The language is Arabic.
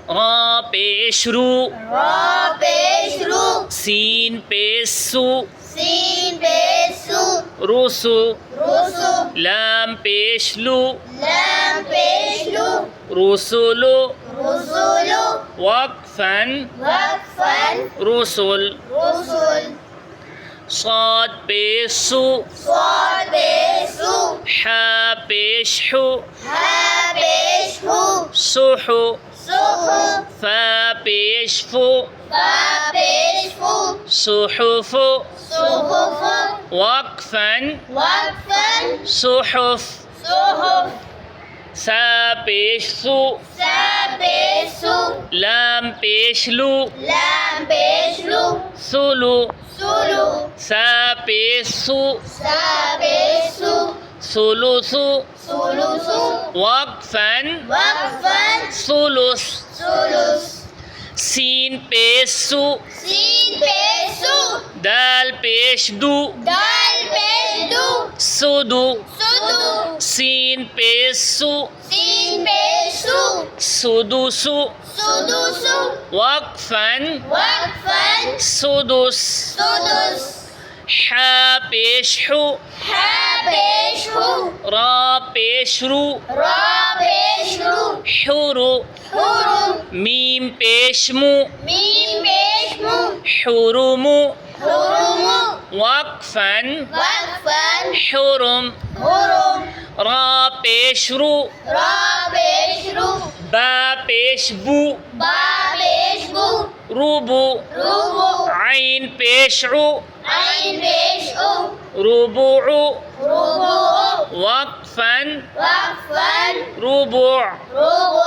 را پیش رو را پیش رو سین پیش سو سین پیش سو رسو رسو لام پیش لو لام پیش لو رسولو رسولو وقفا وقفا رسل رسل صاد پیش سو صاد پیش سو حا پیش حو ها پیش هو سحو سحو فا پیش فو فا پیش فو صحف صحف وقفا وقفا صحف صحف سا پیش سو سا پیش سو لام پیش لو لام پیش لو سلو سلو سا پیش سو سا پیش سو ثلث ثلث وقفا وقفا ثلث ثلث سین پیش سو سین پیش سو دال پیش دو دال پیش دو سدو سدو سین پیش سو سین پیش سو سدوس سدوس وقفا وقفا سدس سدس حا پیش حو ها پیش هو را پیش رو را پیش رو حرو حرو میم پیش مو میم پیش مو حرم حرم وقفا وقفا حرم حرم را پیش رو را پیش رو با پیش بو با پیش بو ربو روبو عین پیش عو عین پیش او ربوع روبو وقفا وقفا ربوع روبو